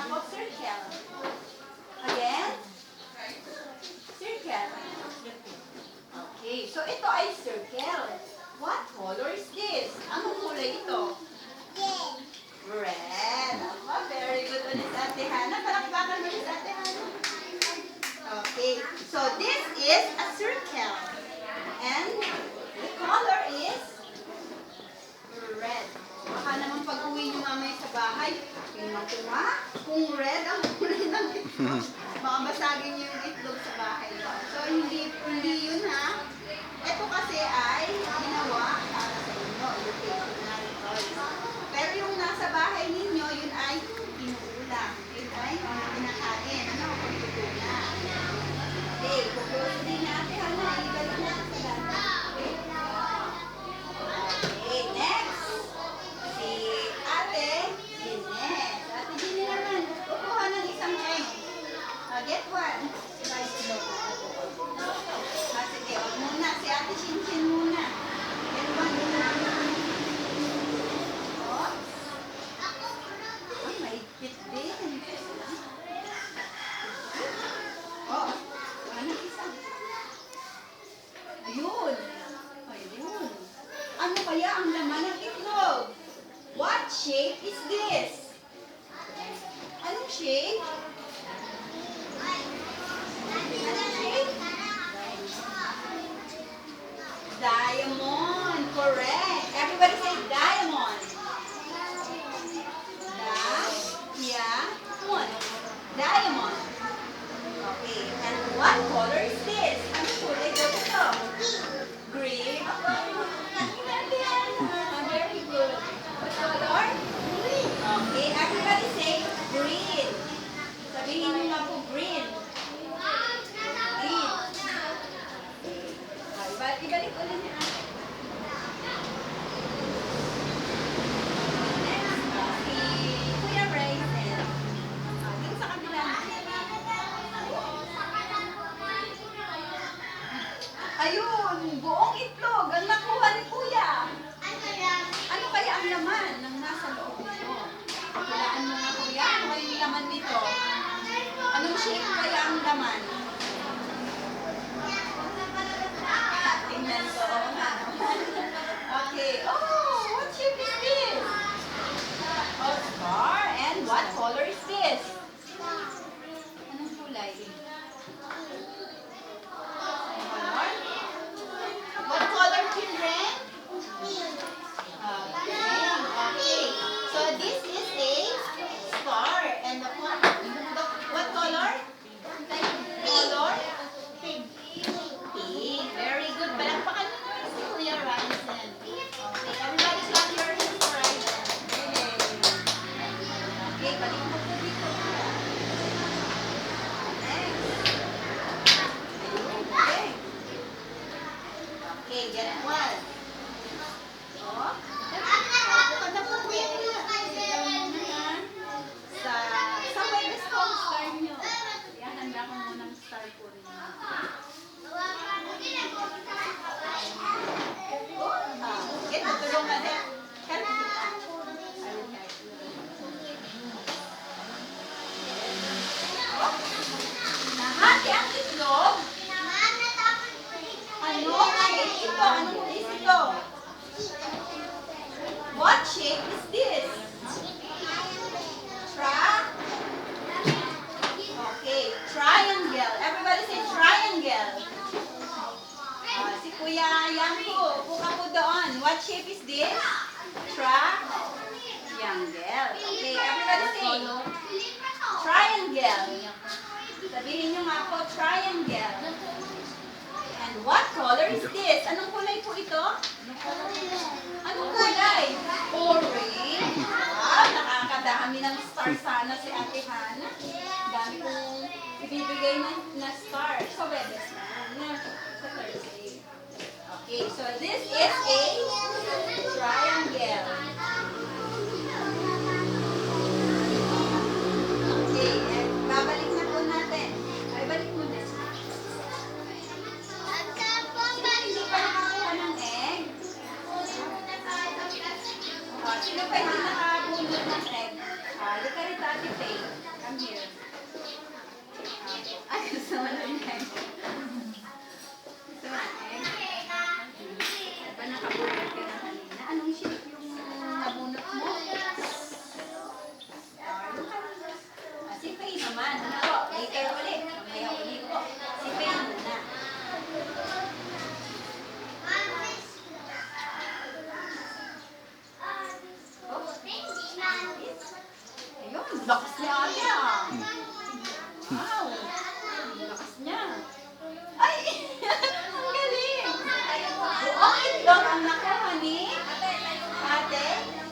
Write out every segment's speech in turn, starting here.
map of circle. Again? Circle. Okay, so ito ay circle. What color is this? Anong kulay ito? Red. Very good ulit sa Ate Hana. Palakpakan mo sa Ate Hana. Okay, so this is a circle. And the color is red. Baka naman pag-uwi nyo mamaya sa bahay, pinatuwa. Kung red ang kulay ng itlog, baka basagin nyo yung itlog sa bahay. So, hindi yun ha. Ito kasi ay ginawa para sa inyo, educational toys. Pero yung nasa bahay ninyo, yun ay inuulam. Yun ay kinakain. Ano? Pagtutunan. Okay, kukulit din natin. Ano? Ibalik natin sa data. Okay, next. Si Ate Ginette. Ate Ginette naman, kukuha ng isang egg. Get one. Sige, wag muna. Si Ate Shinshin muna. Get one muna. Oh. Ay, mahigpit din. Oh, ano isa? Ayun. Ayun. Ano kaya ang laman ng itlog? What shape is this? Anong shape? Anong shape? Diamond. Correct. Everybody say diamond. Diamond. Diamond. Okay. And what color is this? Anong kulay ko ito? Green. Very good. What color? Okay. Everybody say green. Sabihin nyo nga po green. Green. Ibalik ulit niya. Next, si Kuya Bryson. Dito sa kabila. Ayun, buong itlog ang nakuha ni Kuya. Ano kaya ang laman ng nasa loob nito? Hulaan mo nga Kuya, ano kaya yung laman nito? Anong shape kaya ang laman? Tingnan ko. Okay. Oh, what shape is this? Oh, star. And what color is this? Anong kulay? Color? What color, children? Okay. So this is a star. And what color? Color? Pink. Very good. Palakpakan mo naman si Kuya Ryzen. Okay. Everybody clap your hands for Ryzen. Okay. Balik mo po dito. Next. Okay. Okay. Get one. Oh. Bukod na po Kuya. Sa Webes ko ang star nyo. Kaya handa ko muna ang star po rin. Ito, tulungan din. Nahati ang itlog. Ano? Shape ito. Anong is ito? What shape is this? Okay, triangle. Everybody say triangle. Si Kuya Yanko, puka po doon. What shape is this? Triangle. Okay, everybody say triangle. Sabihin nyo nga po, triangle. And what color is this? Anong kulay po ito? Anong kulay? Orange. Wow, nakakadami ng star sana si Ate Hana. Dami kong ibibigay na star. So, Webes na. Sa Thursday. Okay, so this is a triangle. Okay, babalik na po natin. Ay, balik mo na. Hindi pa nakakuha ng egg? Sino pa hindi nakabulot ng egg? Halika rin Ate Faye. Ayun, lakas ni ate ah. Wow, lakas niya. Ay, ang galing. Buong itlog ang nakuha ni ate.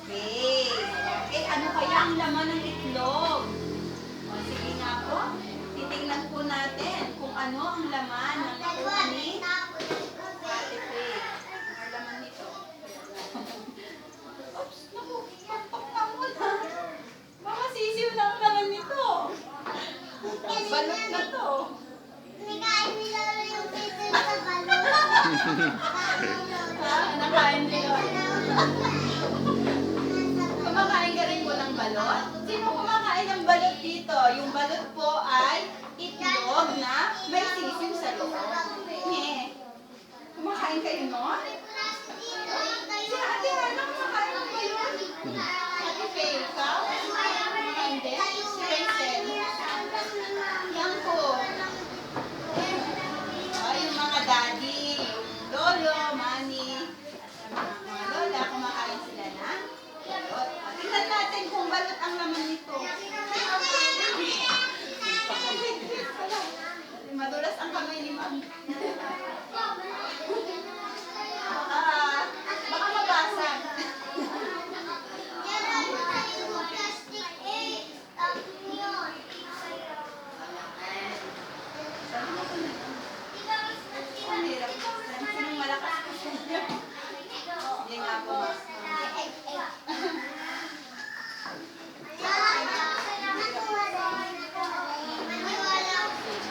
Okay. Okay, ano kaya ang laman ng itlog? O, sige nga po. Titingnan po natin kung ano ang laman ng nakuha ni ate Faye. Ang laman nito. Oops, naku, pakpak na muna. Baka sisiw na ang laman nito. Balot na to. Ha? Nakain nila. Kumakain ka rin po ng balot? Sino kumakain ng balot dito? Yung balot po ay itlog na may sisiw sa loob. Kumakain kayo nun? Si ate Hana kumakain ng balot? Ate Faye, ikaw? Kumakain din? Si Rachel? Yan po. Yung mga daddy, yung lolo, mami, mga lola, kumakain sila na balot. Tingnan natin kung balot ang laman nito. Madulas ang kamay ni ma'am. Baka mabasag. Ang hirap. Sinong malakas kasi niya. Hindi nga po.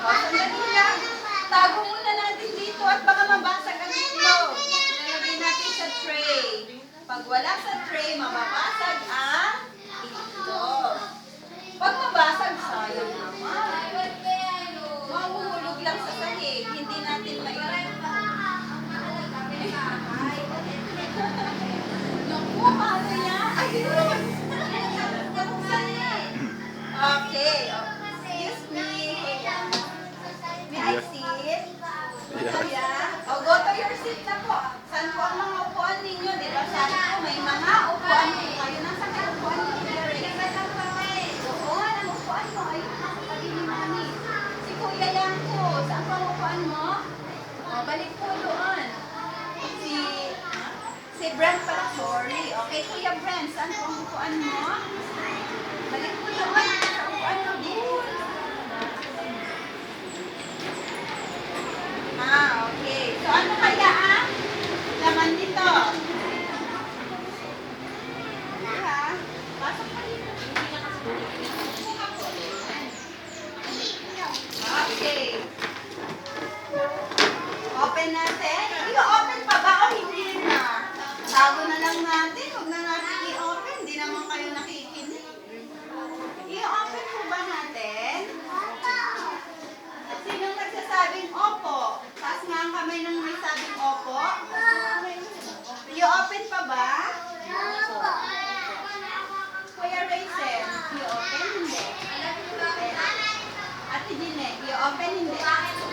Sandali lang. Tago muna natin dito at baka mabasag ang itlog. Ilalagay natin sa tray. Pag wala sa tray, mababasag ang itlog. Pag mabasag, sayang naman. Mahuhulog lang sa sahig. Hindi natin Naku, paano yan? Ayun! Buksan niya. Okay. Excuse me. May I sit? Yeah. O, go to your seat na po. Saan po ang mga upuan ninyo? Di ba sabi ko, may mga upuan po kayo. Nasa kayo upuan ninyo? Doon, ang upuan mo. Ayun, nasa tabi ni mami. Si Kuya yan po. Saan po ang upuan mo? O, balik po doon. Si Brent pala, sorry. Okay, Kuya Brent, saan po ang upuan mo? Balik po doon. Sa upuan mo din. Okay. So, ano kaya ang laman nito? Ha? Pasok pa dito. Okay. Open natin. I-open pa ba o hindi na? Tago na lang natin. Huwag na natin i-open. Hindi naman kayo nakikinig. I-open po ba natin? At sinong nagsasabing opo? Taas nga ang kamay ng may sabing opo. I-open pa ba? Kuya Rachel, i-open? Hindi. Ate Gine, i-open? Hindi.